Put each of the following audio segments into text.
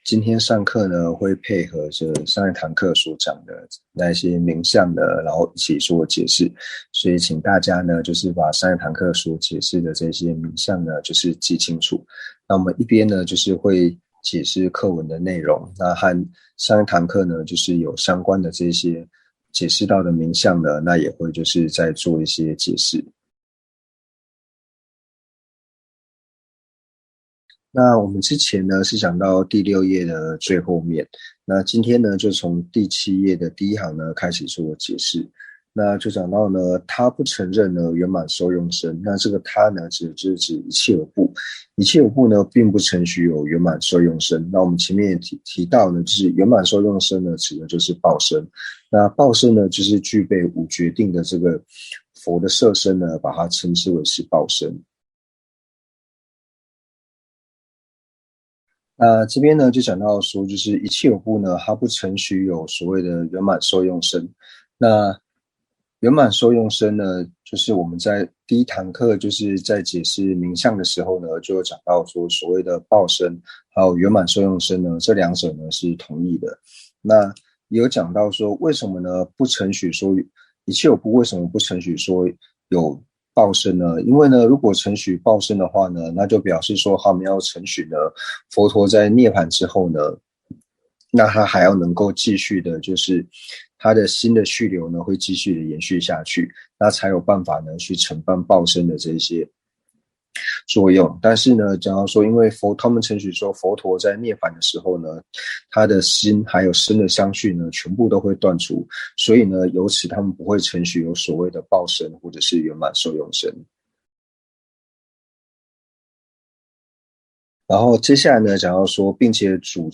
今天上课呢，会配合着上一堂课所讲的那些名相呢，然后一起做解释。所以请大家呢，就是把上一堂课所解释的这些名相呢，就是记清楚。那我们一边呢，就是会解释课文的内容，那和上一堂课呢，就是有相关的这些解释到的名相呢，那也会就是再做一些解释。那我们之前呢是讲到第6页的最后面，那今天呢就从第7页的第一行呢开始做解释。那就讲到呢，他不承认呢圆满受用身。那这个他呢，就是指一切有部，一切有部呢，并不承许有圆满受用身。那我们前面也提到呢，就是圆满受用身呢，指的就是报身。那报身呢，就是具备五决定的这个佛的色身呢，把它称之为是报身。那这边呢，就讲到说，就是一切有部呢，它不承许有所谓的圆满受用身。那圆满受用身呢，就是我们在第一堂课就是在解释名相的时候呢，就有讲到说，所谓的报身还有圆满受用身呢，这两者呢是同义的。那也有讲到说，为什么呢不承许说一切有部为什么不承许说有报身呢？因为呢，如果承许报身的话呢，那就表示说他们要承许呢，佛陀在涅槃之后呢，那他还要能够继续的，就是他的新的续流呢，会继续的延续下去，那才有办法呢去承办报身的这些作用。但是呢，讲到说，因为他们承许说佛陀在涅槃的时候呢，他的心还有身的相续呢，全部都会断除，所以呢，由此他们不会承许有所谓的报身或者是圆满受用身。然后接下来呢，讲到说，并且主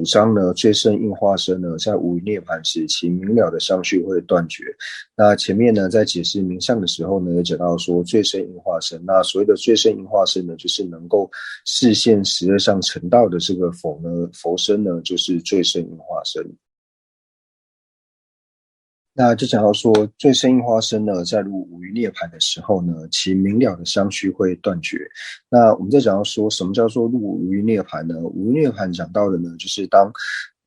张呢，最胜应化身呢，在无余涅槃时，其明了的相续会断绝。那前面呢，在解释名相的时候呢，也讲到说，最胜应化身。那所谓的最胜应化身呢，就是能够示现12相成道的这个佛身呢，就是最胜应化身。那就讲到说，最胜应化身呢，在入无余涅槃的时候呢，其明了的相续会断绝。那我们在讲到说，什么叫做入无余涅槃呢？无余涅槃讲到的呢，就是当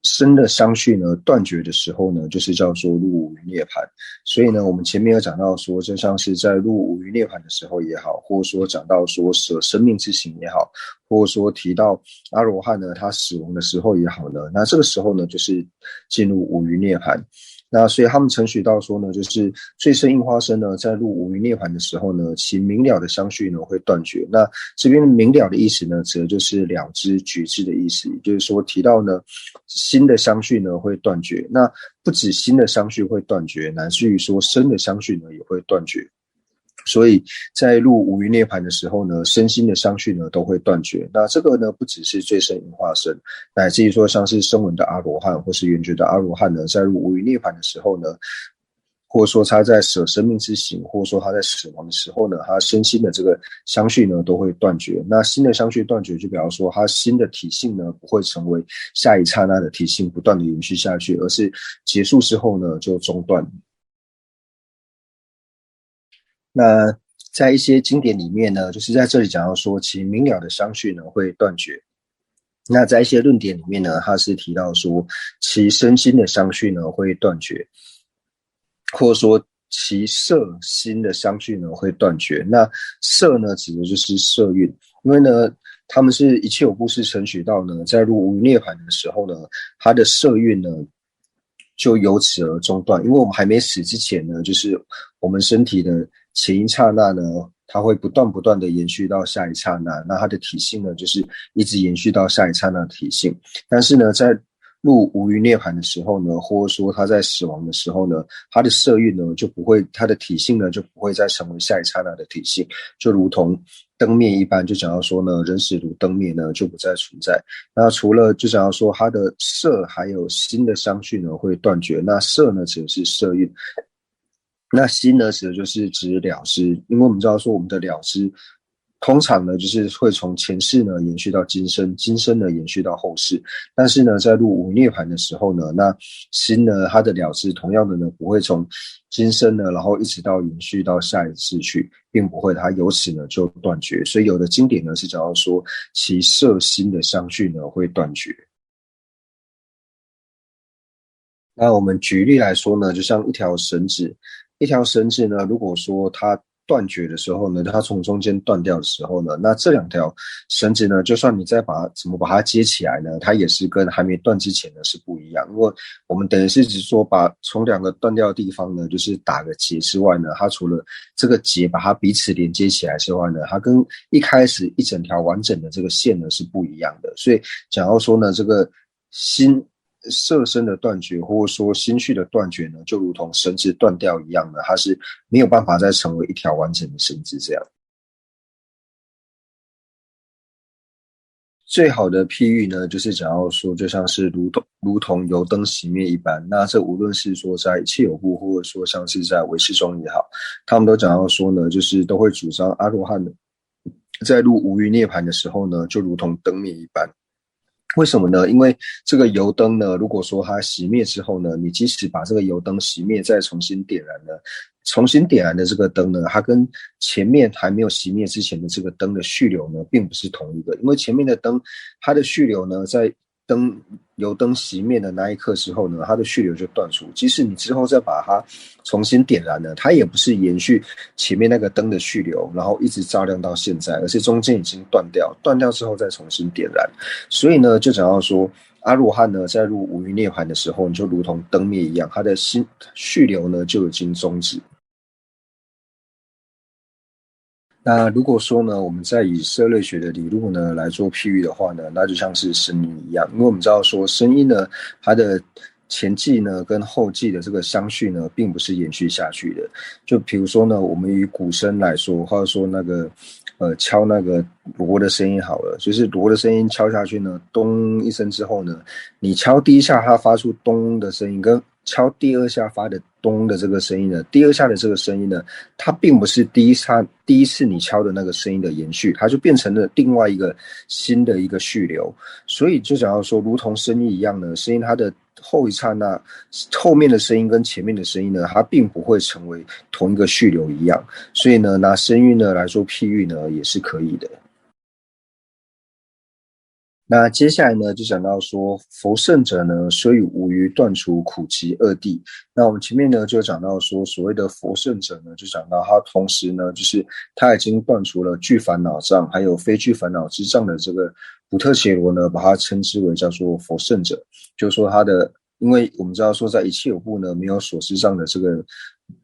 身的相续呢断绝的时候呢，就是叫做入无余涅槃。所以呢，我们前面有讲到说，就像是在入无余涅槃的时候也好，或者说讲到说舍生命之行也好，或者说提到阿罗汉呢他死亡的时候也好呢，那这个时候呢，就是进入无余涅槃。那所以他们承许到说呢，就是最胜应化身呢，在入无余涅槃的时候呢，其明了的相续呢会断绝。那这边明了的意思呢，指的就是了知觉知的意思，也就是说提到呢，心的相续呢会断绝。那不止心的相续会断绝，乃至于说身的相续呢也会断绝。所以在入无余涅槃的时候呢，身心的相续呢都会断绝。那这个呢，不只是最胜应化身，乃至于说像是声闻的阿罗汉或是缘觉的阿罗汉呢，在入无余涅槃的时候呢，或者说他在舍生命之行，或者说他在死亡的时候呢，他身心的这个相续呢都会断绝。那心的相续断绝，就表示说他心的体性呢不会成为下一刹那的体性不断的延续下去，而是结束之后呢就中断。那在一些经典里面呢，就是在这里讲到说，其明了的相续呢会断绝。那在一些论点里面呢，他是提到说，其身心的相续呢会断绝，或者说其色心的相续呢会断绝。那色呢，指的就是色蕴，因为呢，他们是一切有部是承许到呢，在入无余涅槃的时候呢，他的色蕴呢就由此而中断。因为我们还没死之前呢，就是我们身体的前一刹那呢，它会不断的延续到下一刹那，那它的体性呢，就是一直延续到下一刹那的体性。但是呢，在入无余涅槃的时候呢，或者说他在死亡的时候呢，他的色蕴呢就不会，他的体性呢就不会再成为下一刹那的体性，就如同灯灭一般，就讲到说呢，人死如灯灭呢就不再存在。那除了就讲到说他的色还有心的相续呢会断绝，那色呢指的是色蕴，那心呢指的就是指了知，因为我们知道说我们的了知通常呢就是会从前世呢延续到今生，今生呢延续到后世。但是呢在入无涅槃的时候呢，那心呢它的了知同样的呢不会从今生呢然后一直到延续到下一世去，并不会它由此呢就断绝。所以有的经典呢是讲到说其色心的相续呢会断绝。那我们举例来说呢，就像一条绳子，一条绳子呢，如果说它断绝的时候呢，它从中间断掉的时候呢，那这两条绳子呢，就算你再怎么把它接起来呢，它也是跟还没断之前呢是不一样。因为我们等于是只说把从两个断掉的地方呢，就是打个结之外呢，它除了这个结把它彼此连接起来之外呢，它跟一开始一整条完整的这个线呢是不一样的。所以假如说呢，这个心色身的断绝，或者说心绪的断绝呢，就如同绳子断掉一样的，它是没有办法再成为一条完整的绳子这样。最好的譬喻呢，就是讲到说，就像是如同油灯熄灭一般。那这无论是说在切有部，或者说像是在唯识中也好，他们都讲到说呢，就是都会主张阿罗汉的在入无余涅槃的时候呢，就如同灯灭一般。为什么呢？因为这个油灯呢，如果说它熄灭之后呢，你即使把这个油灯熄灭，再重新点燃呢，重新点燃的这个灯呢，它跟前面还没有熄灭之前的这个灯的续流呢，并不是同一个。因为前面的灯，它的续流呢，在油灯熄灭的那一刻之后呢，它的续流就断除。即使你之后再把它重新点燃呢，它也不是延续前面那个灯的续流，然后一直照亮到现在，而是中间已经断掉，断掉之后再重新点燃。所以呢，就讲到说，阿罗汉呢，在入无余涅槃的时候，就如同灯灭一样，他的续流呢就已经终止。那如果说呢，我们在以色类学的理路呢来做譬喻的话呢，那就像是声音一样，因为我们知道说声音呢，它的前继呢跟后继的这个相续呢，并不是延续下去的。就比如说呢，我们以鼓声来说，或者说那个敲那个锣的声音好了，就是锣的声音敲下去呢，咚一声之后呢，你敲第一下它发出咚的声音，跟敲第二下发的咚的这个声音呢，第二下的这个声音呢，它并不是第一次你敲的那个声音的延续，它就变成了另外一个新的一个续流。所以就想要说，如同声音一样呢，声音它的后一刹那，后面的声音跟前面的声音呢，它并不会成为同一个续流一样。所以呢，拿声韵呢来做譬喻呢，也是可以的。那接下来呢，就讲到说，佛圣者呢，虽无余断除苦集二谛。那我们前面呢就讲到说，所谓的佛圣者呢，就讲到他同时呢，就是他已经断除了具烦恼障，还有非具烦恼之障的这个普特伽罗呢，把它称之为叫做佛圣者，就是说他的。因为我们知道说，在一切有部呢，没有所知障的这个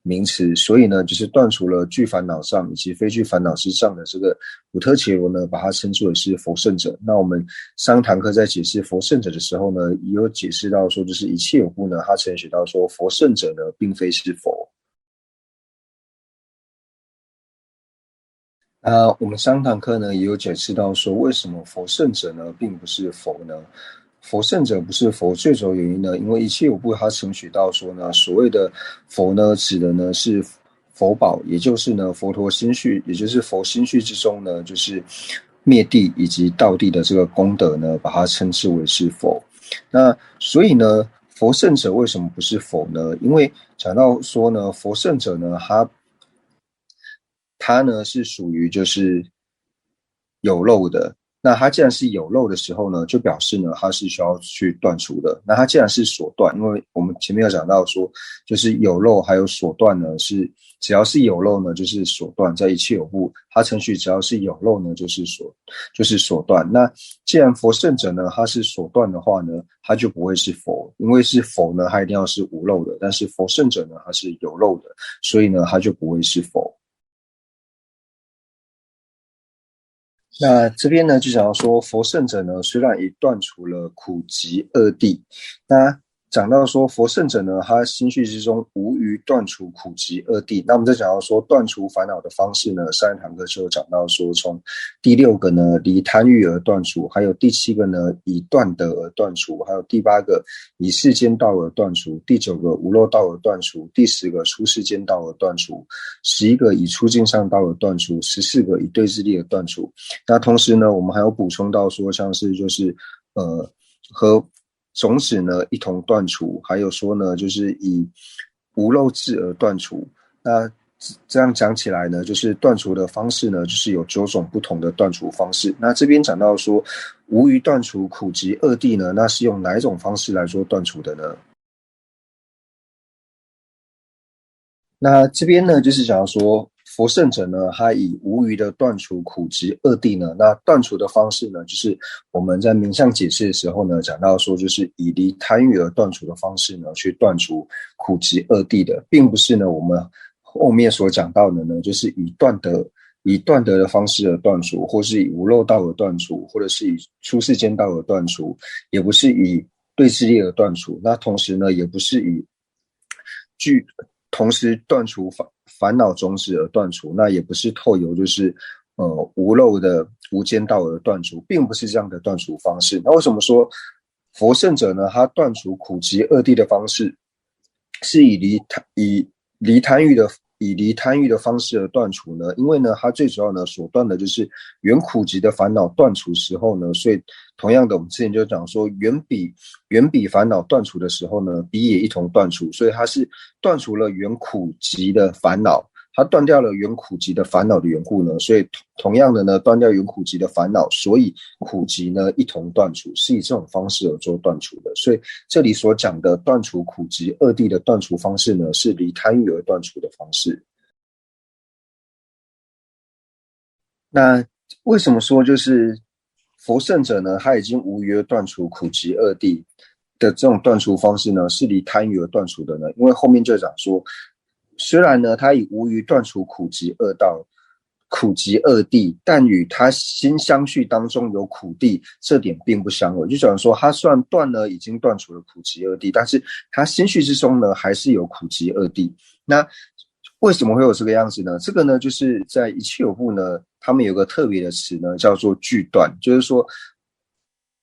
名词，所以呢，就是断除了具烦恼障以及非具烦恼之障的这个普特伽罗呢，把它称之为是佛圣者。那我们上堂课在解释佛圣者的时候呢，也有解释到说，就是一切有部呢，他承许到说，佛圣者呢，并非是佛。我们上堂课呢也有解释到说，为什么佛圣者呢并不是佛呢？佛圣者不是佛，最主要原因呢，因为一切有部他承许到说呢，所谓的佛呢，指的呢是佛宝，也就是呢佛陀心绪，也就是佛心绪之中呢，就是灭地以及道地的这个功德呢，把它称之为是佛。那所以呢，佛圣者为什么不是佛呢？因为讲到说呢，佛圣者呢，它呢是属于就是有漏的。那它既然是有漏的时候呢，就表示呢它是需要去断除的。那它既然是所断，因为我们前面有讲到说，就是有漏还有所断呢，是只要是有漏呢就是所断，在一切有部，它程序只要是有漏呢就是所断。那既然佛圣者呢它是所断的话呢，它就不会是佛，因为是佛呢它一定要是无漏的，但是佛圣者呢它是有漏的，所以呢它就不会是佛。那这边呢，就想要说，佛圣者呢，虽然已断除了苦集二谛，那讲到说，佛圣者呢，他心绪之中无余断除苦集二谛。那我们再讲到说，断除烦恼的方式呢，上一堂课就有讲到说，从第六个呢，离贪欲而断除，还有第七个呢，以断德而断除，还有第八个以世间道而断除，第九个无漏道而断除，第十个出世间道而断除，11个以出境上道而断除，14个以对治力而断除。那同时呢，我们还有补充到说，像是就是和种子呢一同断除，还有说呢，就是以无漏智而断除。那这样讲起来呢，就是断除的方式呢，就是有9种不同的断除方式。那这边讲到说，无余断除苦集二谛呢，那是用哪一种方式来做断除的呢？那这边呢，就是讲说佛圣者呢，他以无余的断除苦集二谛呢，那断除的方式呢，就是我们在名相解释的时候呢，讲到说，就是以离贪欲而断除的方式呢，去断除苦集二谛的，并不是呢我们后面所讲到的呢，就是以断德的方式而断除，或是以无漏道而断除，或者是以出世间道而断除，也不是以对治力而断除。那同时呢，也不是以同时断除烦恼种子而断除，那也不是透由就是无漏的无间道而断除，并不是这样的断除方式。那为什么说佛圣者呢？他断除苦集二谛的方式是以离贪欲的方式而断除呢？因为呢，他最主要呢所断的就是原苦集的烦恼断除时候呢，所以同样的，我们之前就讲说，远比烦恼断除的时候呢，彼也一同断除，所以它是断除了原苦集的烦恼。它断掉了原苦集的烦恼的缘故呢，所以同样的呢，断掉原苦集的烦恼，所以苦集呢一同断除，是以这种方式而做断除的。所以这里所讲的断除苦集二谛的断除方式呢，是离贪欲而断除的方式。那为什么说就是佛圣者呢，他已经无余而断除苦集二谛的这种断除方式呢，是离贪欲而断除的呢？因为后面就讲说，虽然呢，他以无余断除苦集二谛，但与他心相续当中有苦谛，这点并不相违。就讲说，他虽然已经断除了苦集二谛，但是他心续之中呢，还是有苦集二谛。那为什么会有这个样子呢？这个呢，就是在一切有部呢，他们有个特别的词呢，叫做俱断，就是说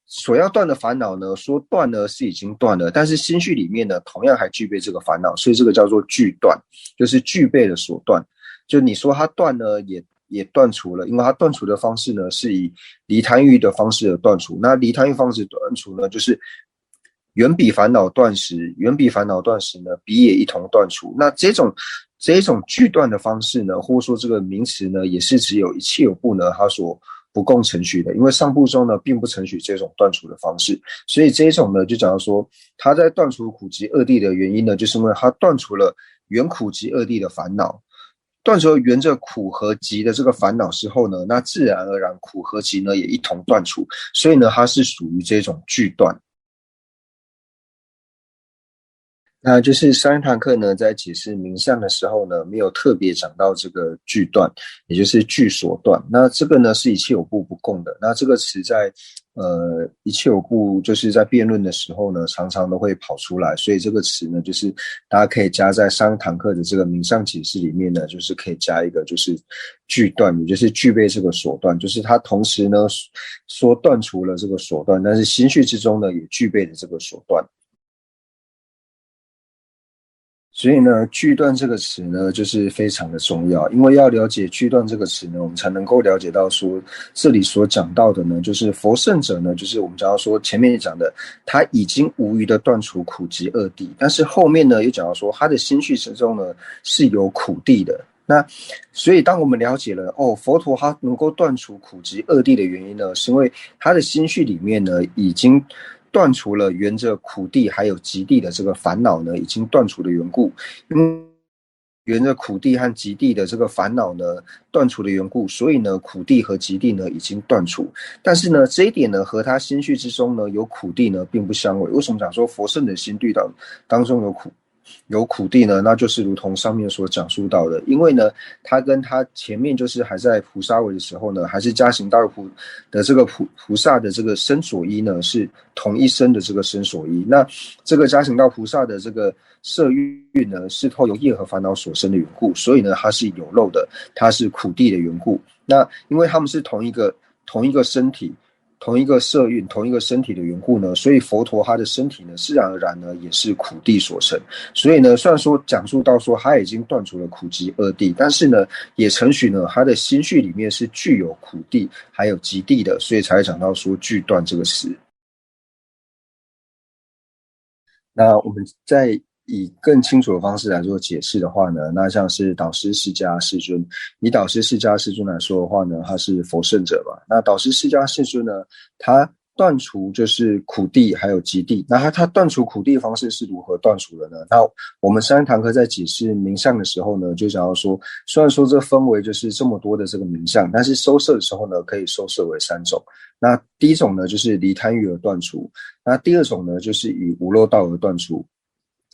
所要断的烦恼呢，说断呢是已经断了，但是心绪里面呢，同样还具备这个烦恼，所以这个叫做俱断，就是具备了所断。就你说它断呢，也断除了，因为它断除的方式呢，是以离贪欲的方式而断除。那离贪欲方式断除呢，就是远比烦恼断时呢，彼也一同断除。那这种俱断的方式呢，或者说这个名词呢，也是只有一切有部呢，它所不共承许的，因为上部中呢并不承许这种断除的方式，所以这一种呢就讲到说，他在断除苦集二谛的原因呢，就是因为他断除了原苦集二谛的烦恼，断除了原着苦和集的这个烦恼之后呢，那自然而然苦和集呢也一同断除，所以呢它是属于这种俱断。那就是上一堂课呢，在解释名相的时候呢，没有特别讲到这个俱断，也就是俱所断。那这个呢是一切有部不共的。那这个词在一切有部就是在辩论的时候呢，常常都会跑出来，所以这个词呢，就是大家可以加在上一堂课的这个名相解释里面呢，就是可以加一个就是俱断，也就是具备这个所断，就是它同时呢说断除了这个所断，但是心绪之中呢也具备了这个所断。所以呢，句段这个词呢，就是非常的重要，因为要了解句段这个词呢，我们才能够了解到说，这里所讲到的呢，就是佛圣者呢，就是我们讲到说前面讲的，他已经无余的断除苦集二谛，但是后面呢，又讲到说，他的心绪之中呢，是有苦谛的。那所以当我们了解了佛陀他能够断除苦集二谛的原因呢，是因为他的心绪里面呢，已经断除了沿着苦谛还有集谛的这个烦恼呢，已经断除的缘故，因为沿着苦谛和集谛的这个烦恼呢断除的缘故，所以呢苦谛和集谛呢已经断除。但是呢这一点呢和他心绪之中呢有苦谛呢并不相违。为什么讲说佛圣的心谛当中有苦谛呢？那就是如同上面所讲述到的，因为呢，他跟他前面就是还在菩萨位的时候呢，还是加行道的这个菩萨的这个身所依呢，是同一身的这个身所依。那这个加行道菩萨的这个色欲呢，是透由业和烦恼所生的缘故，所以呢，它是有漏的，它是苦谛的缘故。那因为他们是同一个身体。同一个色蕴，同一个身体的缘故呢，所以佛陀他的身体呢，自然而然呢也是苦谛所成。所以呢，虽然说讲述到说他已经断除了苦集二谛，但是呢，也承许呢他的心绪里面是具有苦谛还有集谛的，所以才讲到说俱断这个词。那我们在以更清楚的方式来做解释的话呢，那像是导师释迦世尊，以导师释迦世尊来说的话呢，他是佛圣者嘛。那导师释迦世尊呢，他断除就是苦地还有极地。那它断除苦地的方式是如何断除的呢？那我们上一堂课在解释名相的时候呢，就想要说，虽然说这分为就是这么多的这个名相，但是收摄的时候呢，可以收摄为3种。那第一种呢，就是离贪欲而断除；那第二种呢，就是以无漏道而断除；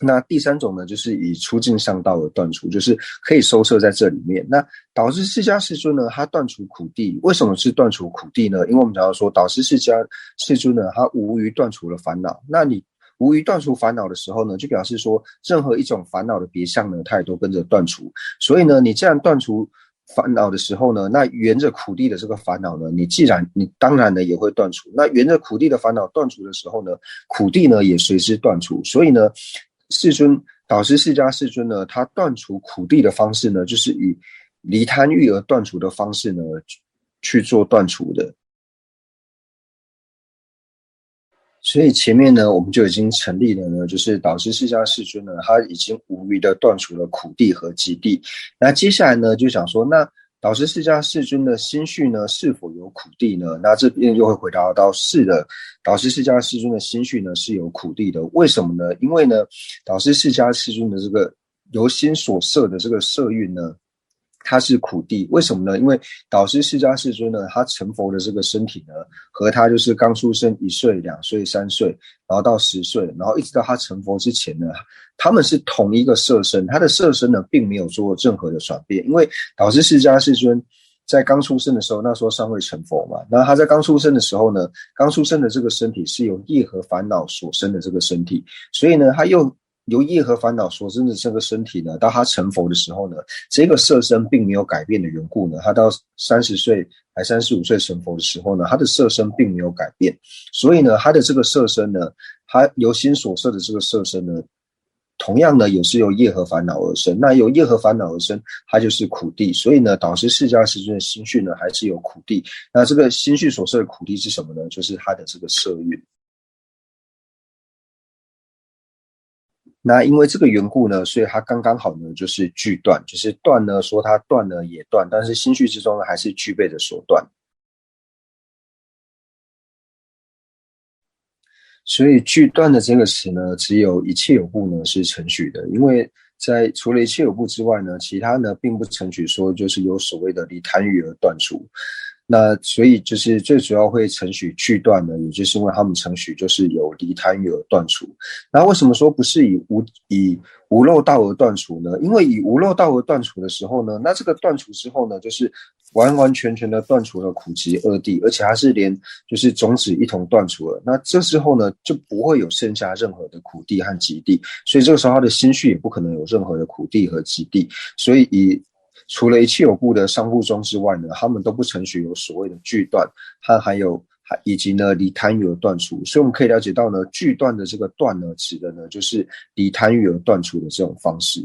那第三种呢，就是以出尽上道而断除，就是可以收摄在这里面。那导师释迦世尊呢，他断除苦地，为什么是断除苦地呢？因为我们讲到说，导师释迦世尊呢，他无余断除了烦恼。那你无余断除烦恼的时候呢，就表示说，任何一种烦恼的别相呢，它也都跟着断除。所以呢，你既然断除烦恼的时候呢，那沿着苦地的这个烦恼呢，你当然呢也会断除。那沿着苦地的烦恼断除的时候呢，苦地呢也随之断除。所以呢，导师释迦世尊呢，他断除苦地的方式呢，就是以离贪欲而断除的方式呢去做断除的。所以前面呢，我们就已经成立了呢，就是导师释迦世尊呢，他已经无余的断除了苦地和极地。那接下来呢，就想说，那导师释迦世尊的心绪呢，是否有苦地呢？那这边又会回答到，是的，导师释迦世尊的心绪呢是有苦地的。为什么呢？因为呢，导师释迦世尊的这个由心所摄的这个摄运呢，它是苦地。为什么呢？因为导师释迦世尊呢，他成佛的这个身体呢，和他就是刚出生1岁、2岁、3岁，然后到10岁，然后一直到他成佛之前呢，他们是同一个色身，他的色身呢并没有做任何的转变。因为导师释迦世尊在刚出生的时候，那时候尚未成佛嘛，然后他在刚出生的时候呢，刚出生的这个身体是由业和烦恼所生的这个身体，所以呢，他又由业和烦恼所生的这个身体呢，到他成佛的时候呢，这个色身并没有改变的缘故呢，他到30岁还35岁成佛的时候呢，他的色身并没有改变，所以呢，他的这个色身呢，他由心所摄的这个色身呢，同样呢也是由业和烦恼而生。那由业和烦恼而生，它就是苦地。所以呢，导师释迦世尊的心绪呢，还是有苦地。那这个心绪所摄的苦地是什么呢？就是他的这个色蕴。那因为这个缘故呢，所以它刚刚好呢，就是具断，就是断呢，说它断呢也断，但是心绪之中呢，还是具备着所断。所以具断的这个词呢，只有一切有部呢是承许的，因为在除了一切有部之外呢，其他呢并不承许说就是有所谓的离贪欲而断除。那所以就是最主要会承许具断呢，也就是因为他们承许就是有离贪欲而断除。那为什么说不是以无漏道而断除呢？因为以无漏道而断除的时候呢，那这个断除之后呢，就是完完全全的断除了苦集二谛，而且它是连就是种子一同断除了。那这时候呢，就不会有剩下任何的苦地和极地，所以这个时候他的心绪也不可能有任何的苦地和极地。所以除了一切有部的上部宗之外呢，他们都不承许有所谓的具断以及呢离贪欲而断除。所以我们可以了解到呢，具断的这个断呢，指的呢就是离贪欲而断除的这种方式。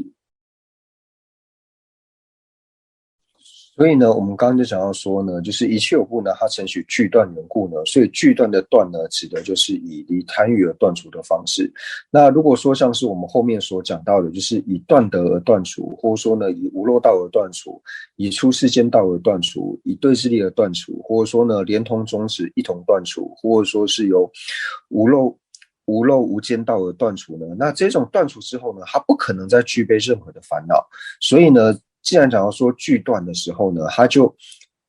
所以呢，我们刚刚就讲到说呢，就是一切有部呢，它承许具断缘故呢，所以具断的断呢，指的就是以离贪欲而断除的方式。那如果说像是我们后面所讲到的，就是以断德而断除，或者说呢以无漏道而断除，以出世间道而断除，以对治力而断除，或者说呢连同种子一同断除，或者说是由无漏无间道而断除呢，那这种断除之后呢，它不可能再具备任何的烦恼。所以呢，既然讲到说具断的时候呢，它就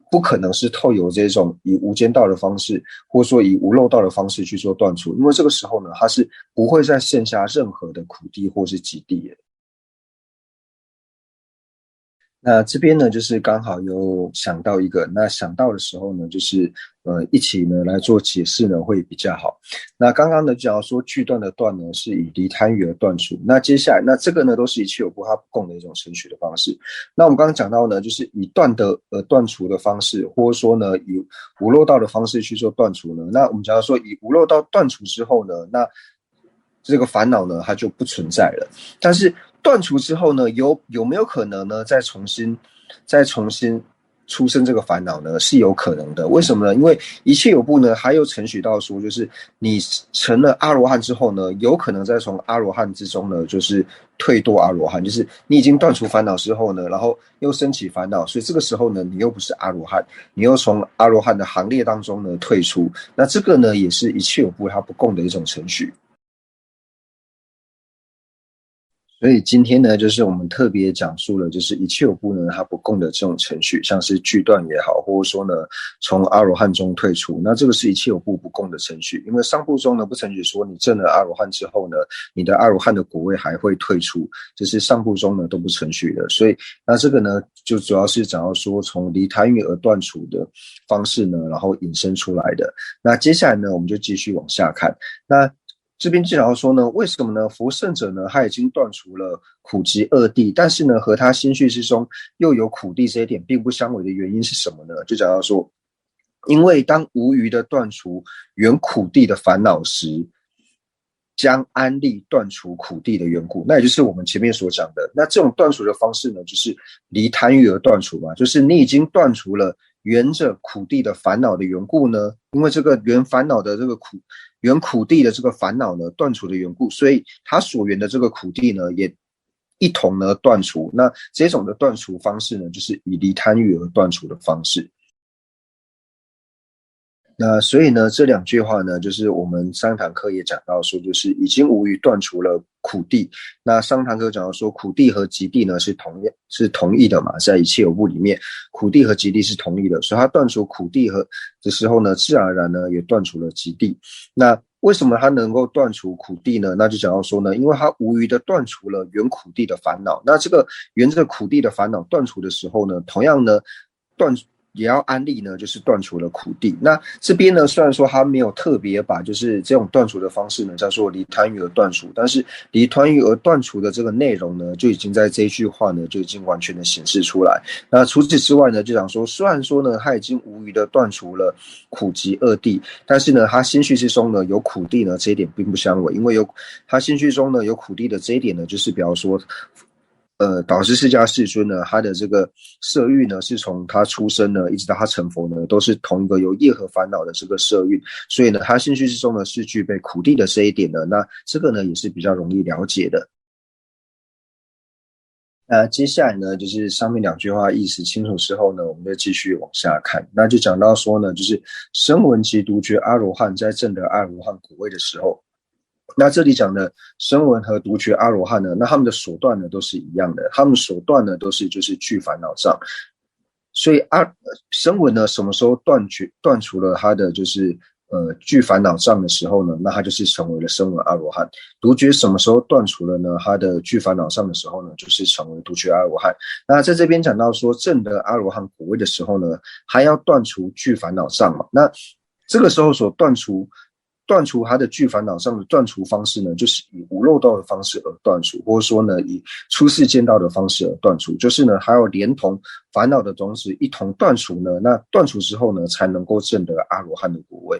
不可能是透由这种以无间道的方式，或者说以无漏道的方式去做断除，因为这个时候呢，它是不会再剩下任何的苦地或是极地的。那这边呢，就是刚好有想到一个，那想到的时候呢，就是一起呢来做解释呢会比较好。那刚刚呢讲到说句段的段呢是以离贪欲而断除，那接下来那这个呢都是一切有部它不共的一种程序的方式。那我们刚刚讲到呢，就是以断德而断除的方式，或者说呢以无漏道的方式去做断除呢。那我们讲到说以无漏道断除之后呢，那这个烦恼呢它就不存在了。但是断除之后呢，有没有可能呢再重新出生这个烦恼呢是有可能的。为什么呢？因为一切有部呢，还有承许到说，就是你成了阿罗汉之后呢，有可能再从阿罗汉之中呢，就是退堕阿罗汉，就是你已经断除烦恼之后呢，然后又升起烦恼，所以这个时候呢，你又不是阿罗汉，你又从阿罗汉的行列当中呢退出。那这个呢，也是一切有部它不共的一种程序。所以今天呢，就是我们特别讲述了，就是一切有部呢，它不共的这种程序，像是句断也好，或者说呢，从阿罗汉中退出，那这个是一切有部不共的程序。因为上部中呢，不承许说你证了阿罗汉之后呢，你的阿罗汉的果位还会退出，这是上部中呢都不承许的。所以那这个呢，就主要是讲到说从离贪欲而断除的方式呢，然后引申出来的。那接下来呢，我们就继续往下看。那这边就想要说呢，为什么呢？佛圣者呢，他已经断除了苦集二谛，但是呢，和他心绪之中又有苦谛这一点并不相违的原因是什么呢？就讲到说，因为当无余的断除原苦谛的烦恼时，将安立断除苦谛的缘故，那也就是我们前面所讲的。那这种断除的方式呢，就是离贪欲而断除嘛，就是你已经断除了缘着苦谛的烦恼的缘故呢，因为这个缘烦恼的这个缘苦谛的这个烦恼呢断除的缘故，所以它所缘的这个苦谛呢也一同呢断除。那这种的断除方式呢，就是以离贪欲而断除的方式。那所以呢，这两句话呢，就是我们上堂课也讲到说，就是已经无余断除了苦谛。那上堂课讲到说，苦谛和集谛呢是同意的嘛，在一切有部里面，苦谛和集谛是同意的，所以他断除苦谛的时候呢，自然而然呢也断除了集谛。那为什么他能够断除苦谛呢？那就讲到说呢，因为他无余的断除了原苦谛的烦恼。那这个原着苦谛的烦恼断除的时候呢，同样呢也要安立呢，就是断除了苦谛。那这边呢，虽然说他没有特别把就是这种断除的方式呢叫做离贪欲而断除，但是离贪欲而断除的这个内容呢，就已经在这一句话呢就已经完全的显示出来。那除此之外呢，就讲说，虽然说呢他已经无余的断除了苦集二谛，但是呢他心绪之中呢有苦谛呢，这一点并不相违，因为他心绪中呢有苦谛的这一点呢，就是比方说导师释迦世尊呢，他的这个色欲呢，是从他出生呢，一直到他成佛呢，都是同一个有业和烦恼的这个色欲，所以呢，他心绪之中呢是具备苦谛的这一点的。那这个呢也是比较容易了解的。那接下来呢，就是上面两句话意思清楚之后呢，我们就继续往下看。那就讲到说呢，就是声闻及独觉阿罗汉在证得阿罗汉果位的时候。那这里讲的声闻和独觉阿罗汉呢，那他们的手段呢都是一样的，他们手段呢都是就是具烦恼障。所以声闻呢什么时候断除了他的就是具烦恼障的时候呢，那他就是成为了声闻阿罗汉。独觉什么时候断除了呢他的具烦恼障的时候呢，就是成为独觉阿罗汉。那在这边讲到说证得阿罗汉果位的时候呢，还要断除具烦恼障嘛，那这个时候所断除他的具烦恼障的断除方式呢，就是以无漏道的方式而断除，或者说呢以出世间道的方式而断除，就是呢还要连同烦恼的种子一同断除呢，那断除之后呢才能够证得阿罗汉的果位。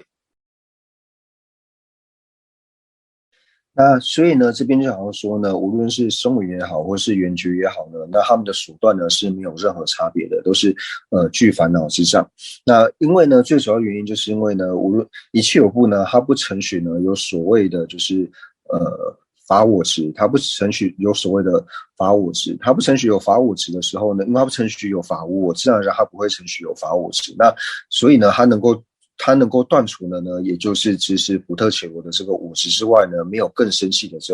那所以呢，这边就好像说呢，无论是声闻也好，或是缘觉也好呢，那他们的手段呢是没有任何差别的，都是具烦恼之障。那因为呢，最主要原因就是因为呢，无论一切有部呢，它不承许呢有所谓的就是法我执，它不承许有所谓的法我执，它不承许有法我执的时候呢，因为它不承许有法无我，自然而然它不会承许有法我执。那所以呢，它能够断除的呢，也就是只是福特伽罗的这个我执之外呢，没有更生气的这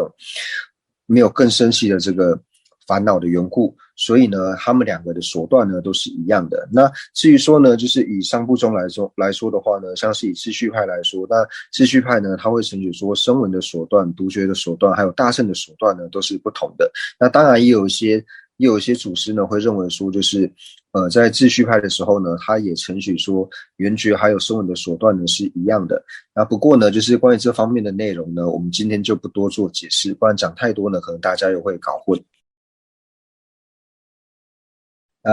个烦恼的缘故，所以呢，他们两个的手段呢都是一样的。那至于说呢，就是以上部中来说的话呢，像是以秩序派来说，那秩序派呢，他会承许说声闻的手段、独觉的手段，还有大乘的手段呢，都是不同的。那当然也有一些祖师呢会认为说，就是在秩序派的时候呢，他也承许说缘觉还有声闻的手段呢是一样的。那不过呢，就是关于这方面的内容呢，我们今天就不多做解释，不然讲太多呢，可能大家又会搞混。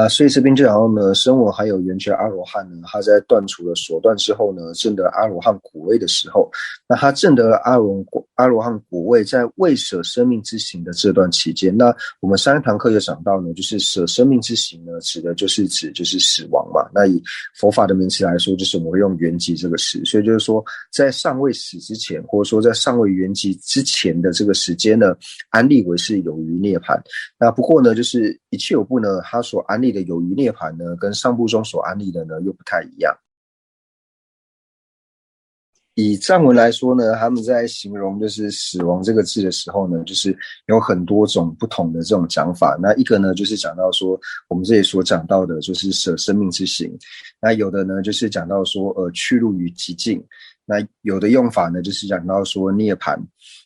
所以这边就讲到呢，声闻还有圆觉阿罗汉呢，他在断除了所断之后呢，证得阿罗汉果位的时候，那他证得了阿罗汉果位，在未舍生命之行的这段期间，那我们上一堂课有讲到呢，就是舍生命之行呢，指的就是死亡嘛。那以佛法的名词来说，就是我们会用圆寂这个词，所以就是说，在尚未死之前，或者说在尚未圆寂之前的这个时间呢，安立为是有余涅槃。那不过呢，就是一切有部呢，它所安立的有余涅槃呢，跟上部中所安立的呢又不太一样。以藏文来说呢，他们在形容就是死亡这个字的时候呢，就是有很多种不同的这种讲法。那一个呢，就是讲到说我们这里所讲到的，就是舍生命之行。那有的呢，就是讲到说去入于极境。那有的用法呢，就是讲到说涅槃。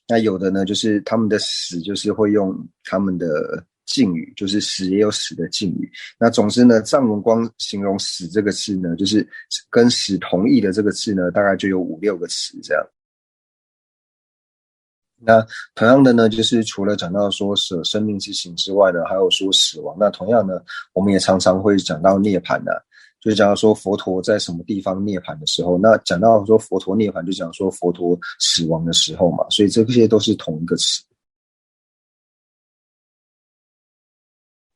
那有的呢，就是他们的死，就是会用他们的敬语，就是死也有死的敬语。那总之呢，藏文光形容死这个字呢，就是跟死同义的这个字呢，大概就有5-6个词这样。那同样的呢，就是除了讲到说舍生命之行之外呢，还有说死亡。那同样呢，我们也常常会讲到涅槃的，就是讲到说佛陀在什么地方涅槃的时候。那讲到说佛陀涅槃，就讲说佛陀死亡的时候嘛，所以这些都是同一个词。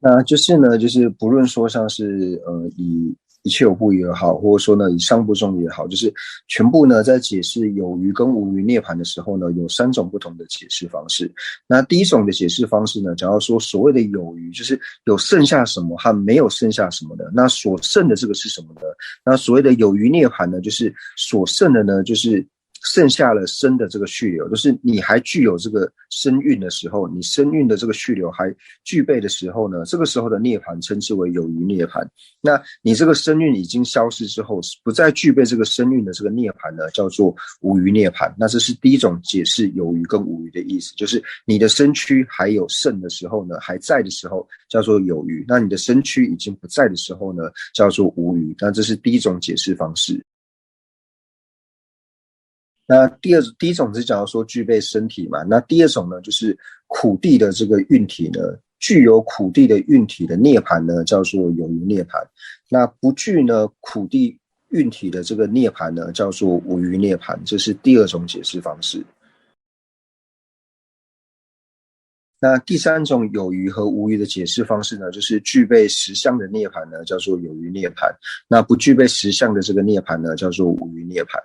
那就是呢，就是不论说像是以一切有部也好，或者说呢以上部中也好，就是全部呢在解释有余跟无余涅槃的时候呢，有3种不同的解释方式。那第一种的解释方式呢，讲到说所谓的有余，就是有剩下什么和没有剩下什么的。那所剩的这个是什么呢？那所谓的有余涅槃呢，就是所剩的呢，就是剩下了生的这个续流，就是你还具有这个生运的时候，你生运的这个续流还具备的时候呢，这个时候的涅槃称之为有余涅槃。那你这个生运已经消失之后，不再具备这个生运的这个涅槃呢，叫做无余涅槃。那这是第一种解释有余跟无余的意思，就是你的身躯还有剩的时候呢，还在的时候叫做有余，那你的身躯已经不在的时候呢，叫做无余。那这是第一种解释方式。那第一种是讲到说具备身体嘛，那第二种呢，就是苦地的这个运体呢，具有苦地的运体的涅槃呢，叫做有余涅槃。那不具呢苦地运体的这个涅槃呢，叫做无余涅槃。这是第二种解释方式。那第三种有余和无余的解释方式呢，就是具备实相的涅槃呢，叫做有余涅槃；那不具备实相的这个涅槃呢，叫做无余涅槃。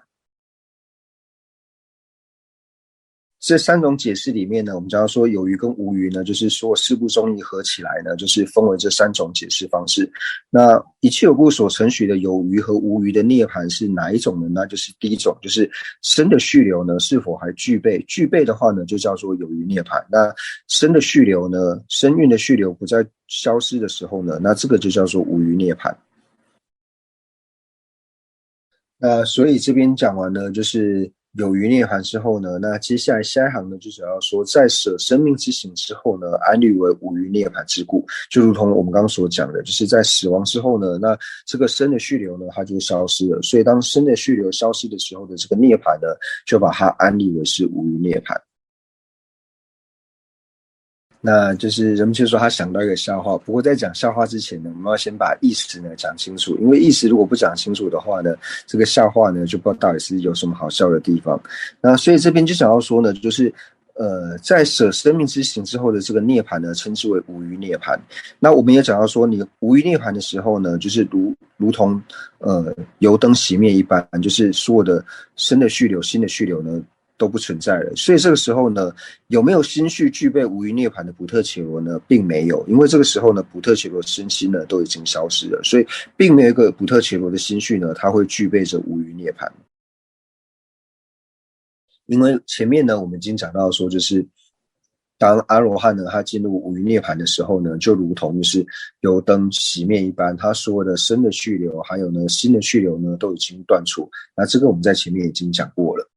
这3种解释里面呢，我们讲到说有余跟无余呢，就是说四部中义合起来呢，就是分为这3种解释方式。那一切有部所承许的有余和无余的涅槃是哪一种呢？那就是第一种，就是生的续流呢是否还具备？具备的话呢，就叫做有余涅槃。那生的续流呢，生运的续流不再消失的时候呢，那这个就叫做无余涅槃。所以这边讲完呢，就是有余涅槃之后呢，那接下来下一行呢，就主要说在舍生命之行之后呢，安立为无余涅槃之故，就如同我们刚刚所讲的，就是在死亡之后呢，那这个生的续流呢，它就消失了。所以当生的续流消失的时候的这个涅槃呢，就把它安立为是无余涅槃。那就是人们就说他想到一个笑话，不过在讲笑话之前呢，我们要先把意思呢讲清楚，因为意思如果不讲清楚的话呢，这个笑话呢就不知道到底是有什么好笑的地方。那所以这边就想要说呢，就是在舍生命之行之后的这个涅槃呢，称之为无余涅槃。那我们也讲到说，你无余涅槃的时候呢，就是如同油灯熄灭一般，就是所有的生的续流、新的续流呢都不存在了。所以这个时候呢，有没有心绪具备无余涅槃的补特伽罗呢？并没有，因为这个时候呢，补特伽罗身心呢都已经消失了，所以并没有一个补特伽罗的心绪呢，它会具备着无余涅槃。因为前面呢，我们已经讲到说，就是当阿罗汉呢，他进入无余涅槃的时候呢，就如同就是油灯熄灭一般，他所有的生的续流，还有呢新的续流呢，都已经断除。那这个我们在前面已经讲过了。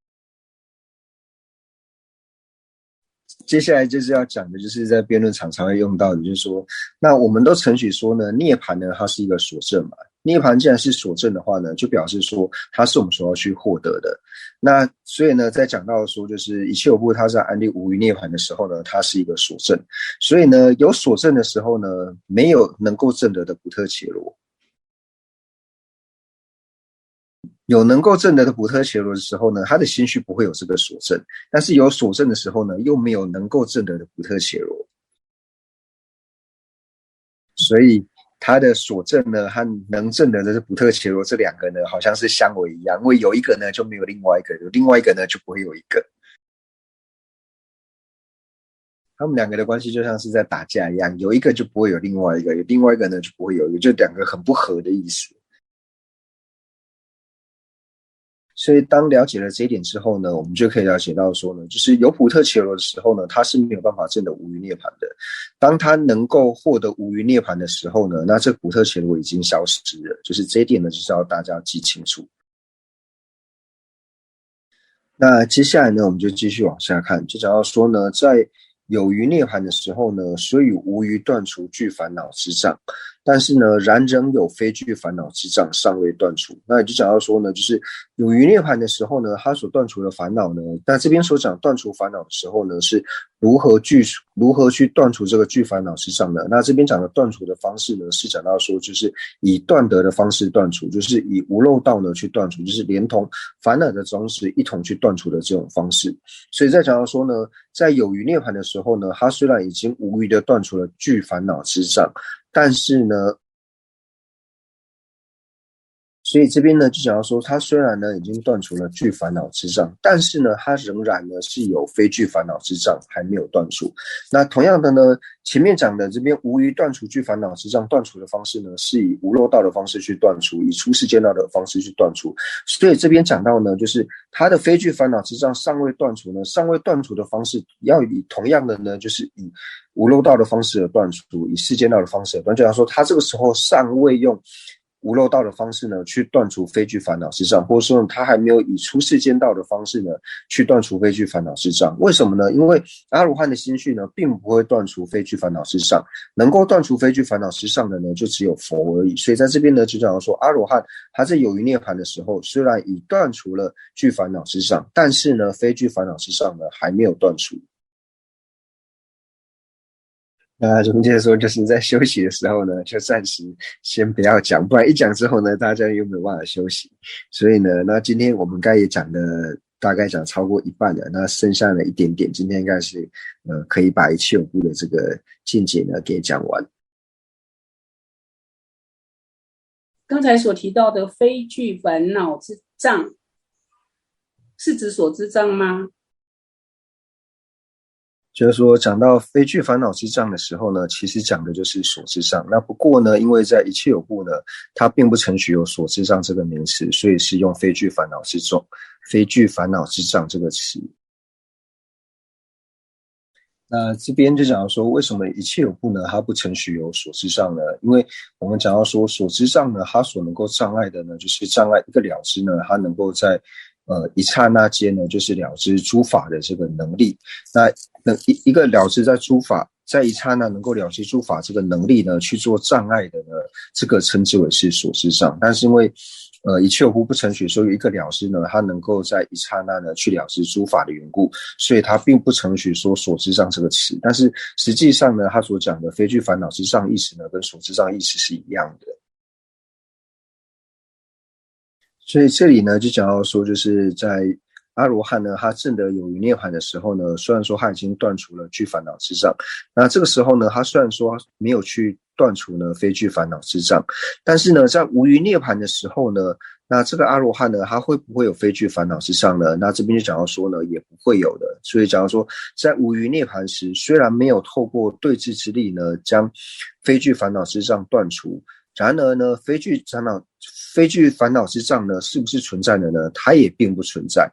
接下来就是要讲的，就是在辩论场常会用到的，就是说，那我们都承许说呢，涅槃呢，它是一个所证嘛。涅槃既然是所证的话呢，就表示说它是我们所要去获得的。那所以呢，在讲到说就是一切有部它在安立无余涅槃的时候呢，它是一个所证。所以呢，有所证的时候呢，没有能够证得的补特伽罗。有能够证得的补特伽罗的时候呢，他的心绪不会有这个所证；但是有所证的时候呢，又没有能够证得的补特伽罗。所以他的所证呢和能证得的补特伽罗这两个呢，好像是相违一样，因为有一个呢就没有另外一个，有另外一个呢就不会有一个。他们两个的关系就像是在打架一样，有一个就不会有另外一个，有另外一个呢就不会有一个，就两个很不合的意思。所以当了解了这一点之后呢，我们就可以了解到说呢，就是有补特伽罗的时候呢，他是没有办法证得无余涅槃的。当他能够获得无余涅槃的时候呢，那这补特伽罗已经消失了。就是这一点呢，就是要大家记清楚。那接下来呢，我们就继续往下看，就讲到说呢，在有余涅槃的时候呢，所以无余断除具烦恼之障。但是呢，然仍有非具烦恼之障尚未断除。那也就讲到说呢，就是有余涅槃的时候呢，他所断除的烦恼呢，那这边所讲断除烦恼的时候呢，是如何去断除这个具烦恼之障呢？那这边讲的断除的方式呢，是讲到说就是以断得的方式断除，就是以无漏道呢去断除，就是连同烦恼的种子一同去断除的这种方式。所以在讲到说呢，在有余涅槃的时候呢，他虽然已经无余的断除了具烦恼之障，但是呢，所以这边呢就讲到说，他虽然呢已经断除了具烦恼之障，但是呢，他仍然呢是有非具烦恼之障还没有断除。那同样的呢，前面讲的这边无余断除具烦恼之障断除的方式呢，是以无漏道的方式去断除，以出世间道的方式去断除。所以这边讲到呢，就是他的非具烦恼之障尚未断除呢，尚未断除的方式要以同样的呢，就是以无漏道的方式而断除，以世间道的方式而断除。就讲说他这个时候尚未用无漏道的方式呢去断除非具烦恼之障，或者说他还没有以出世间道的方式呢去断除非具烦恼之障。为什么呢？因为阿罗汉的心绪呢并不会断除非具烦恼之障，能够断除非具烦恼之障的呢就只有佛而已。所以在这边呢就讲说，阿罗汉他在有余涅槃的时候，虽然已断除了具烦恼之障，但是呢非具烦恼之障呢还没有断除。那中介说，就是在休息的时候呢，就暂时先不要讲，不然一讲之后呢，大家又没有办法休息。所以呢，那今天我们该也讲的大概讲超过一半了，那剩下的一点点，今天应该是可以把一切有部的这个见解呢给讲完。刚才所提到的非具烦恼之障，是指所知障吗？就是说讲到非具烦恼之障的时候呢，其实讲的就是所知障。那不过呢，因为在一切有部呢，它并不承许有所知障这个名词，所以是用非具烦恼之众、非具烦恼之障这个词。那这边就讲到说，为什么一切有部呢，它不承许有所知障呢？因为我们讲到说，所知障呢，它所能够障碍的呢，就是障碍一个了知呢，它能够在一刹那间呢，就是了知诸法的这个能力。那一个了知在诸法，在一刹那能够了知诸法这个能力呢，去做障碍的呢，这个称之为是所知障。但是因为一切有部不承许说有一个了知呢，它能够在一刹那呢去了知诸法的缘故，所以它并不承许说所知障这个词。但是实际上呢，他所讲的非具烦恼之障意识呢，跟所知障意识是一样的。所以这里呢就讲到说，就是在阿罗汉呢他证得有余涅槃的时候呢，虽然说他已经断除了具烦恼之障，那这个时候呢他虽然说没有去断除呢非具烦恼之障，但是呢在无余涅槃的时候呢，那这个阿罗汉呢他会不会有非具烦恼之障呢？那这边就讲到说呢也不会有的。所以讲到说在无余涅槃时，虽然没有透过对治之力呢将非具烦恼之障断除，然而呢非具烦恼之障呢是不是存在的呢？它也并不存在。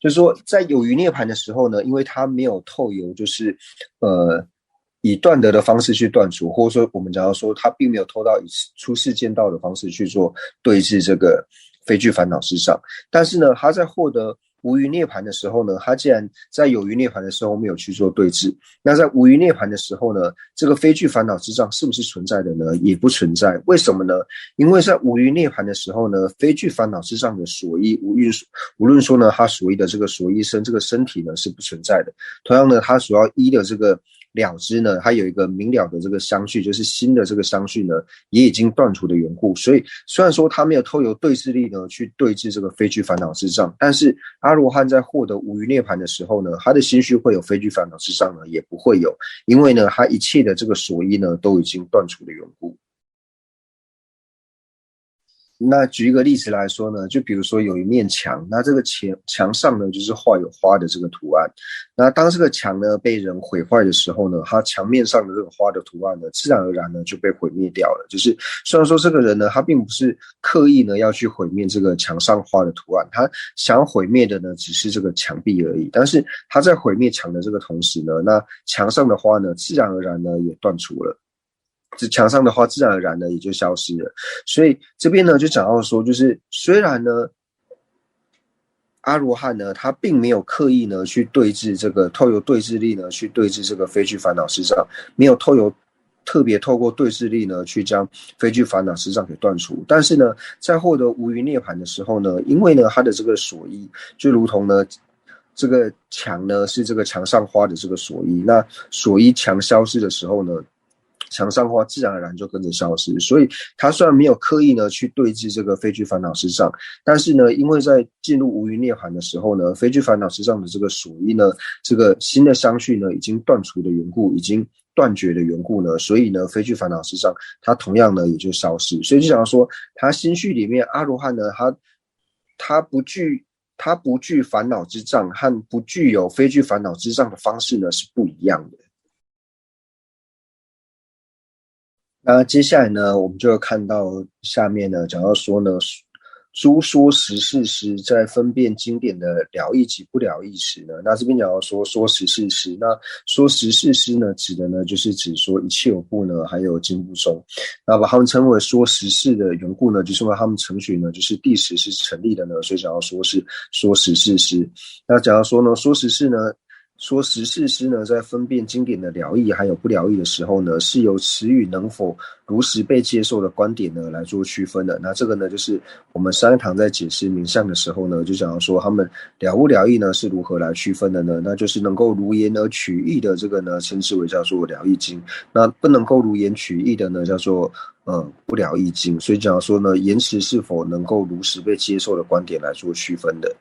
就是说在有余涅槃的时候呢，因为它没有透由就是以断得的方式去断除，或者说我们讲到说它并没有透到以出世间道的方式去做对治这个非具烦恼之障，但是呢它在获得无余涅槃的时候呢，它既然在有余涅槃的时候没有去做对峙，那在无余涅槃的时候呢，这个非具烦恼之障是不是存在的呢？也不存在。为什么呢？因为在无余涅槃的时候呢，非具烦恼之障的所依无论说呢，它所依的这个所依身这个身体呢是不存在的。同样呢，它所要依的这个了知呢，它有一个明了的这个相续，就是心的这个相续呢，也已经断除的缘故。所以虽然说它没有透由对治力呢去对治这个非具烦恼之障，但是阿罗汉在获得无余涅槃的时候呢，他的心绪会有非具烦恼之障呢，也不会有，因为呢，他一切的这个所依呢，都已经断除的缘故。那举一个例子来说呢，就比如说有一面墙，那这个墙上呢就是画有花的这个图案。那当这个墙呢被人毁坏的时候呢，它墙面上的这个花的图案呢，自然而然呢就被毁灭掉了。就是虽然说这个人呢，他并不是刻意呢要去毁灭这个墙上花的图案，他想要毁灭的呢只是这个墙壁而已。但是他在毁灭墙的这个同时呢，那墙上的花呢，自然而然呢也断除了。这墙上的花自然而然的也就消失了。所以这边呢就讲到说，就是虽然呢阿罗汉呢他并没有刻意呢去对治这个透由对治力呢去对治这个非具烦恼之障，没有特别透过对治力呢去将非具烦恼之障给断除，但是呢在获得无余涅槃的时候呢，因为呢他的这个所依就如同呢这个墙呢是这个墙上花的这个所依，那所依墙消失的时候呢，墙上花自然而然就跟着消失。所以他虽然没有刻意呢去对治这个非具烦恼之障，但是呢因为在进入无余涅槃的时候呢，非具烦恼之障的这个所依呢，这个新的相续呢已经断除的缘故，已经断绝的缘故呢，所以呢非具烦恼之障它同样呢也就消失。所以就想说他心绪里面阿罗汉呢他不具烦恼之障和不具有非具烦恼之障的方式呢是不一样的。那接下来呢，我们就看到下面呢，讲到说呢，诸说十事师在分辨经典的了义及不了义时呢，那这边讲到说十事师，那说十事师呢，指的呢就是指说一切有部呢，还有经部中，那把他们称为说十事的缘故呢，就是因为他们程序呢，就是第十是成立的呢，所以讲到说是说十事师。那讲到说呢，说十事呢。说十事师呢，在分辨经典的了义还有不了义的时候呢，是由词语能否如实被接受的观点呢来做区分的。那这个呢，就是我们上一堂在解释名相的时候呢，就讲到说他们了不了义呢是如何来区分的呢？那就是能够如言而取义的这个呢，称之为叫做了义经；那不能够如言取义的呢，叫做不了义经。所以讲到说呢，言辞是否能够如实被接受的观点来做区分的。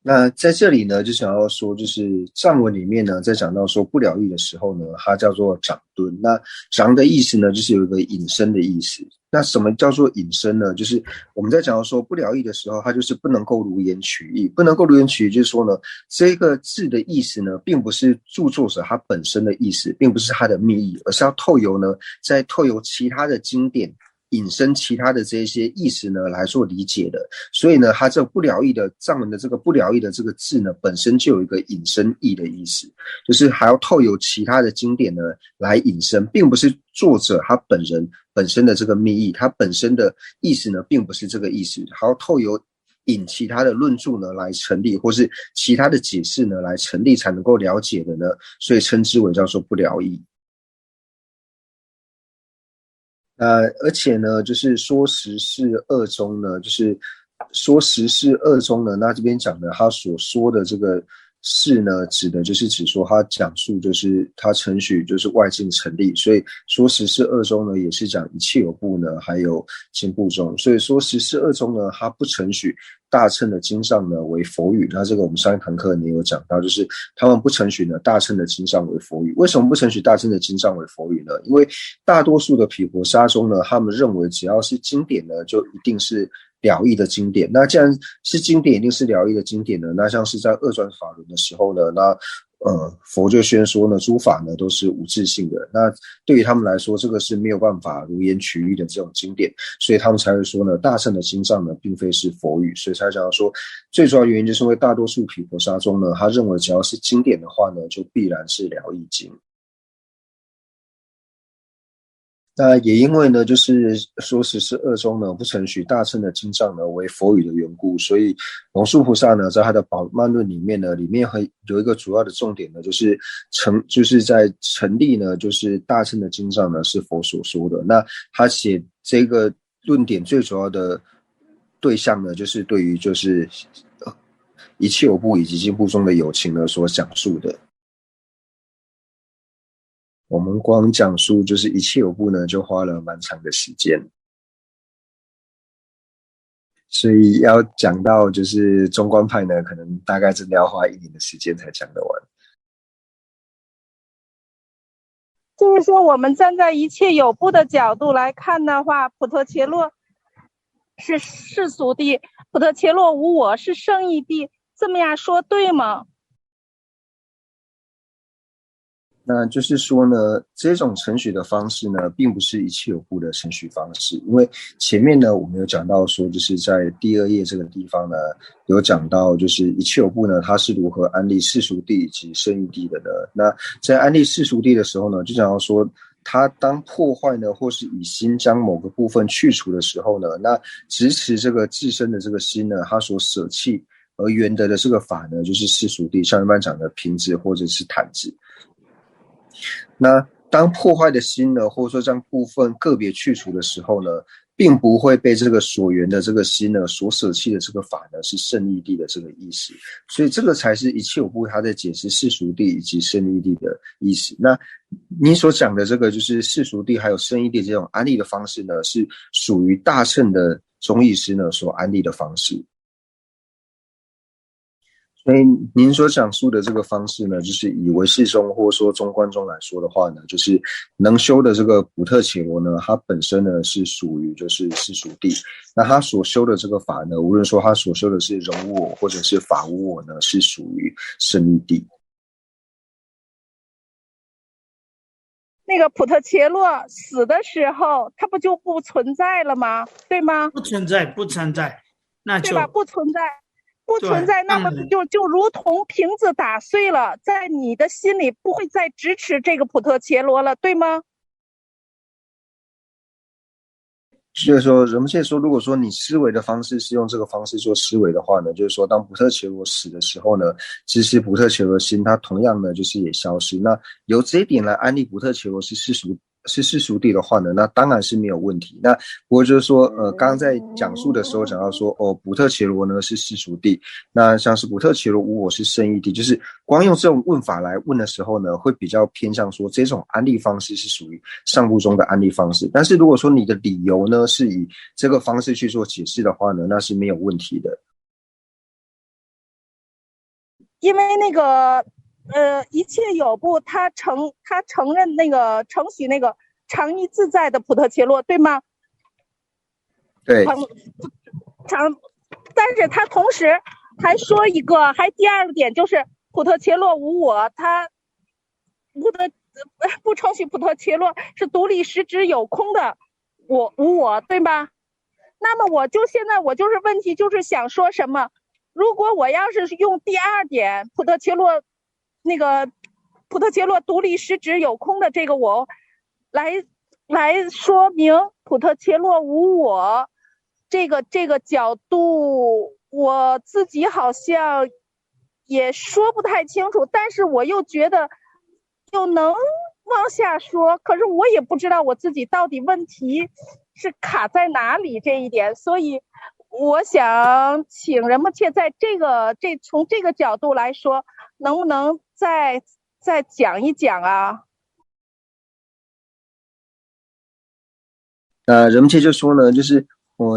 那在这里呢，就想要说，就是藏文里面呢，在讲到说不了义的时候呢，它叫做掌敦。那掌的意思呢，就是有一个引申的意思。那什么叫做引申呢？就是我们在讲到说不了义的时候，它就是不能够如言取义。不能够如言取义，就是说呢，这个字的意思呢，并不是著作者他本身的意思，并不是他的密意，而是要透由其他的经典。引申其他的这些意思呢来做理解的，所以呢，它这不了义的藏文的这个不了义的这个字呢，本身就有一个引申义的意思，就是还要透由其他的经典呢来引申，并不是作者他本身的这个密意，他本身的意思呢，并不是这个意思，还要透由引其他的论著呢来成立，或是其他的解释呢来成立，才能够了解的呢，所以称之为叫做不了义。而且呢，就是说十事二中呢，就是说十事二中呢，那这边讲的他所说的这个事呢，指的就是指说他讲述就是他程序就是外境成立，所以说十事二中呢，也是讲一切有部呢，还有经部中，所以说十事二中呢，他不承许大乘的经上呢为佛语。那这个我们上一堂课也有讲到，就是他们不承许呢大乘的经上为佛语。为什么不承许大乘的经上为佛语呢？因为大多数的毗婆沙宗呢，他们认为只要是经典呢，就一定是了义的经典。那既然是经典，一定是了义的经典呢，那像是在二转法轮的时候呢，那佛就宣说呢，诸法呢都是无自性的。那对于他们来说，这个是没有办法如言取义的这种经典，所以他们才会说呢，大乘的经上呢，并非是佛语。所以才讲说，最主要原因就是因为大多数毗婆沙宗呢，他认为只要是经典的话呢，就必然是了义经。那也因为呢，就是说14中呢不承许大乘的经藏呢为佛语的缘故，所以龙树菩萨呢在他的宝鬘论里面呢，里面会有一个主要的重点呢，就是在成立呢，就是大乘的经藏呢是佛所说的。那他写这个论点最主要的对象呢，就是对于就是一切有部以及经部中的有情呢所讲述的。我们光讲述就是一切有部呢，就花了蛮长的时间，所以要讲到就是中观派呢，可能大概真的要花1年的时间才讲得完。就是说，我们站在一切有部的角度来看的话，普特伽罗是世俗谛，普特伽罗无我是圣义谛，这么样说对吗？那就是说呢，这种承许的方式呢，并不是一切有部的承许方式，因为前面呢，我们有讲到说，就是在第2页这个地方呢，有讲到就是一切有部呢，它是如何安立世俗谛以及圣义谛的呢？那在安立世俗谛的时候呢，就讲到说，它当破坏呢，或是以心将某个部分去除的时候呢，那支持这个自身的这个心呢，它所舍弃而圆得的这个法呢，就是世俗谛，像一般讲的瓶子或者是毯子。那当破坏的心呢，或者说将部分个别去除的时候呢，并不会被这个所缘的这个心呢所舍弃的这个法呢是圣义谛的这个意思，所以这个才是一切有部他在解释世俗谛以及圣义谛的意思。那你所讲的这个就是世俗谛还有圣义谛这种安立的方式呢，是属于大乘的宗义师呢所安立的方式。所以您所讲述的这个方式呢，就是以唯识宗或者说中观宗来说的话呢，就是能修的这个补特伽罗呢，它本身呢是属于就是世俗谛，那他所修的这个法呢，无论说他所修的是容无我或者是法无我呢，是属于圣义谛。那个普特伽罗死的时候，他不就不存在了吗？对吗？不存在，不存在，那就对吧？不存在。不存在，那么就如同瓶子打碎了，在你的心里不会再支持这个普特伽罗了，对吗？就是说，人们现在说，如果说你思维的方式是用这个方式做思维的话呢，就是说，当普特伽罗死的时候呢，其实普特伽罗心它同样呢就是也消失。那由这一点来安立普特伽罗是世俗谛的话呢，那当然是没有问题。那不过就是说，刚刚在讲述的时候讲到说，普特伽罗呢是世俗谛，那像是普特伽罗无我是圣义谛，就是光用这种问法来问的时候呢，会比较偏向说这种安立方式是属于上部中的安立方式。但是如果说你的理由呢是以这个方式去做解释的话呢，那是没有问题的。因为那个一切有部他承认那个承许那个常一自在的普特伽罗，对吗？对。但是他同时还说一个，还第二个点就是普特伽罗无我，他不承许普特伽罗是独立实质有空的无我，对吧？那么现在我就是问题就是想说什么？如果我要是用第二点普特伽罗独立实质有空的这个我来说明普特伽罗无我这个角度，我自己好像也说不太清楚，但是我又觉得又能往下说，可是我也不知道我自己到底问题是卡在哪里这一点，所以我想请仁波切在从这个角度来说，能不能再讲一讲啊？仁波切就说呢，就是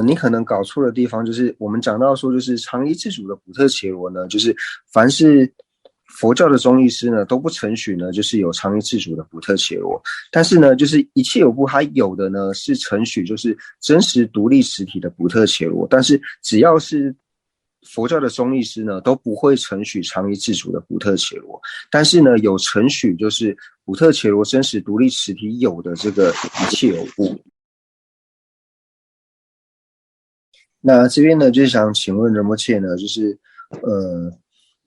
你可能搞错的地方，就是我们讲到说，就是常一自主的普特伽罗呢，就是凡是佛教的宗义师呢都不承许呢，就是有常一自主的普特伽罗，但是呢，就是一切有部它有的呢是承许就是真实独立实体的普特伽罗，但是只要是佛教的宗义师呢都不会承许常一自主的普特伽罗，但是呢有承许就是普特伽罗真实独立实体有的这个一切有部。那这边呢，就是想请问仁波切呢，就是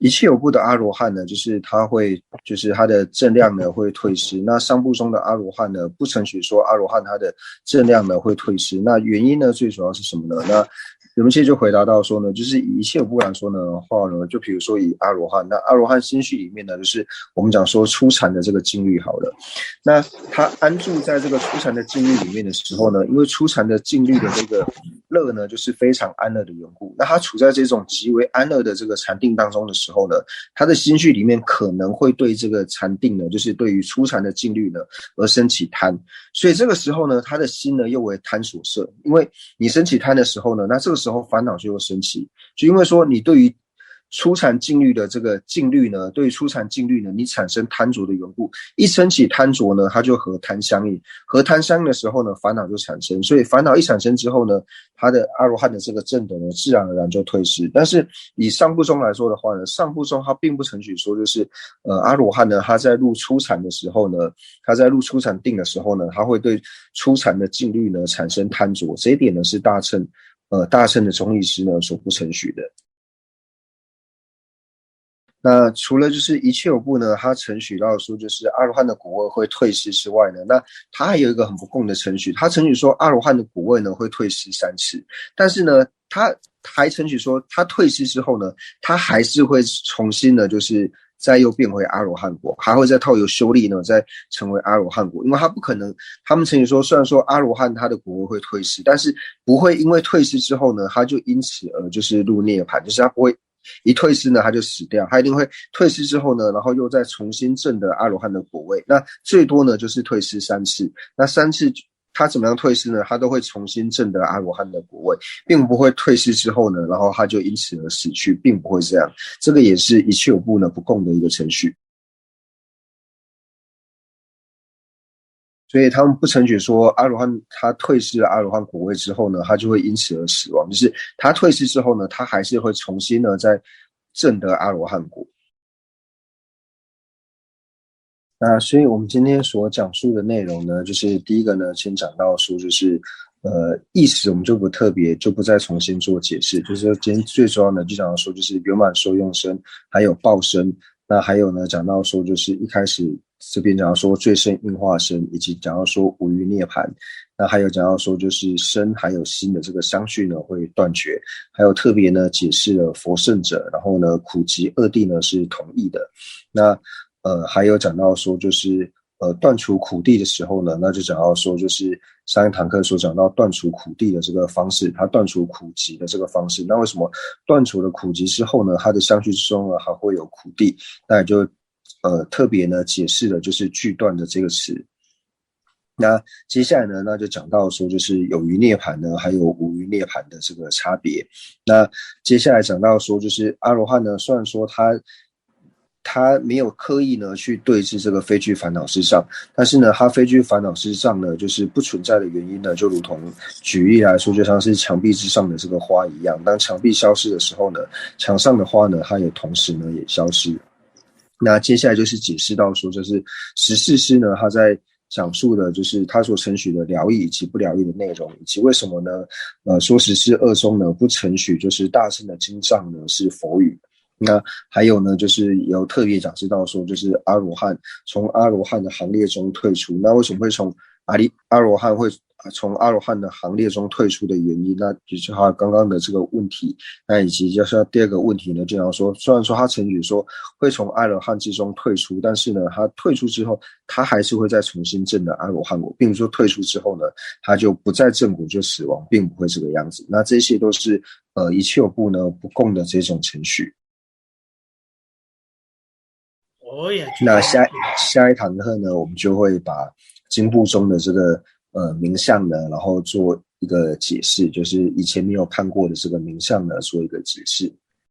一切有部的阿罗汉呢，就是他的正量呢会退失。那上部中的阿罗汉呢，不承许说阿罗汉他的正量呢会退失。那原因呢，最主要是什么呢？那我们现在就回答到说呢，就是以一切有部来说呢话呢，就比如说以阿罗汉，那阿罗汉心绪里面呢，就是我们讲说初禅的这个境律好了。那他安住在这个初禅的境律里面的时候呢，因为初禅的境律的这个乐呢，就是非常安乐的缘故。那他处在这种极为安乐的这个禅定当中的时候呢，他的心绪里面可能会对这个禅定呢，就是对于初禅的境律呢而升起贪。所以这个时候呢，他的心呢又为贪所摄。因为你升起贪的时候呢，那这个时候烦恼就会升起。就因为说你对于初禅境律的这个境律呢，对于初禅境律呢，你产生贪着的缘故，一升起贪着呢，它就和贪相应，和贪相应的时候呢，烦恼就产生。所以烦恼一产生之后呢，他的阿罗汉的这个正德呢，自然而然就退失。但是以上部中来说的话呢，上部中他并不承许说就是阿罗汉呢，他在入初禅的时候呢，他在入初禅定的时候呢，他会对初禅的境律呢产生贪着。这一点呢是大乘的中义师呢所不承许的。那除了就是一切有部呢，他承许到说就是阿罗汉的果位会退失之外呢，那他还有一个很不共的承许，他承许说阿罗汉的果位呢会退失3次，但是呢，他还承许说他退失之后呢，他还是会重新的，就是再又变回阿罗汉果，还会再透由修力呢，再成为阿罗汉果。因为他不可能，他们承许说，虽然说阿罗汉他的果位会退失，但是不会因为退失之后呢，他就因此而就是入涅槃，就是他不会。一退失呢，他就死掉，他一定会退失之后呢，然后又再重新证得阿罗汉的果位。那最多呢就是退失3次，那3次他怎么样退失呢？他都会重新证得阿罗汉的果位，并不会退失之后呢，然后他就因此而死去，并不会这样。这个也是一切有部呢不共的一个程序。所以他们不承许说阿罗汉他退失了阿罗汉果位之后呢，他就会因此而死亡，就是他退失之后呢，他还是会重新呢再证得阿罗汉果。那所以我们今天所讲述的内容呢，就是第一个呢，先讲到说就是意识我们就不再重新做解释，就是说今天最主要呢就讲到说就是圆满受用身，还有报身。那还有呢讲到说就是一开始这边讲到说最胜应化身，以及讲到说无余涅槃。那还有讲到说就是身还有心的这个相续呢会断绝，还有特别呢解释了佛圣者，然后呢苦集二谛呢是同义的。那还有讲到说就是断除苦谛的时候呢，那就讲到说就是上一堂课所讲到断除苦谛的这个方式，它断除苦集的这个方式。那为什么断除了苦集之后呢，它的相续之中呢还会有苦谛？那也就特别呢解释了就是句断的这个词。那接下来呢，那就讲到说就是有余涅槃呢，还有无余涅槃的这个差别。那接下来讲到说就是阿罗汉呢，虽然说他没有刻意呢去对治这个非具烦恼事上，但是呢他非具烦恼事上呢就是不存在的原因呢，就如同举例来说，就像是墙壁之上的这个花一样，当墙壁消失的时候呢，墙上的花呢它也同时呢也消失。那接下来就是解释到说就是14师呢他在讲述的就是他所承许的疗义以及不疗义的内容，以及为什么呢说14二中呢不承许就是大乘的经藏呢是佛语。那还有呢就是有特别讲知道说就是阿罗汉从阿罗汉的行列中退出，那为什么会从阿罗汉会从阿罗汉的行列中退出的原因，那就是他刚刚的这个问题。那以及就是第二个问题呢，就要说虽然说他承许说会从阿罗汉之中退出，但是呢他退出之后他还是会再重新证的阿罗汉果，并不是说退出之后呢他就不再证果就死亡，并不会这个样子。那这些都是一切有部呢不共的这种程序。那下一堂课呢，我们就会把经部中的这个名相呢，然后做一个解释，就是以前没有看过的这个名相呢，做一个解释。